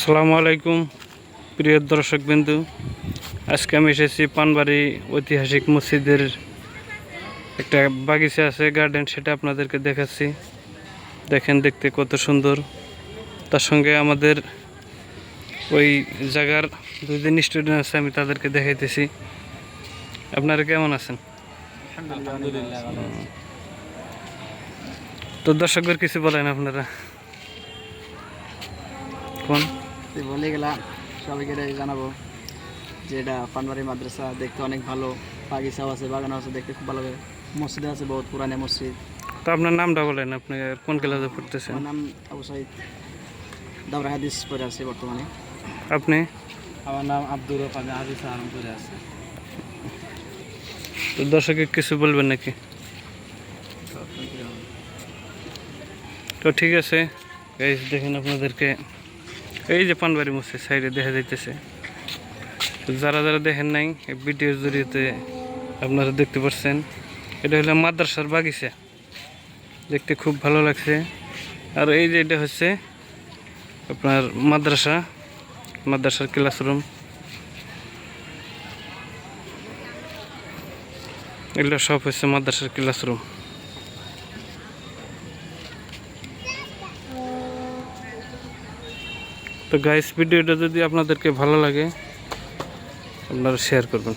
আসসালামু আলাইকুম প্রিয় দর্শক বিন্দু। আজকে আমি এসেছি পানবাড়ি ঐতিহাসিক মসজিদের একটা বাগিচা আছে, গার্ডেন, সেটা আপনাদেরকে দেখাচ্ছি। দেখেন দেখতে কত সুন্দর। তার সঙ্গে আমাদের ওই জায়গার দুই দিন স্টুডেন্ট আছে, আমি তাদেরকে দেখাইতেছি। আপনারা কেমন আছেন? তো দর্শকদের কিছু বলেন আপনারা। কোন বলে গেলাম সবাইকে এটাই জানাবো যে এটা পানবাড়ি মাদ্রাসা দেখতে অনেক ভালো, বাগিচাও আছে, বাগানও আছে, দেখতে খুব ভালো লাগে। মসজিদ আছে, বহুত পুরানো মসজিদ। তো আপনার নামটা বলেন, আপনি কোন ক্লাসে পড়তেছেন? আমার নাম আবু সাইদ, দাওরা হাদিস পড়ে আছে বর্তমানে। আপনি? আমার নাম আব্দুর রব, আমি হাদিস আরম্ভ করে আছি। তো দর্শকে কিছু বলবেন নাকি? তো ঠিক আছে গাইস, দেখেন আপনাদেরকে এই যে পানবাড়ি মসজিদ সাইডে দেখা যাইতেছে। তো যারা যারা দেখেন নাই, এই ভিডিওর জড়িয়েতে আপনারা দেখতে পাচ্ছেন। এটা হলো মাদ্রাসার বাগিচা, দেখতে খুব ভালো লাগছে। আর এই যে এটা হচ্ছে আপনার মাদ্রাসার ক্লাসরুম। এগুলো সব হচ্ছে মাদ্রাসার ক্লাসরুম। তো গাইস, ভিডিওটা যদি আপনাদেরকে ভালো লাগে আপনারা শেয়ার করবেন।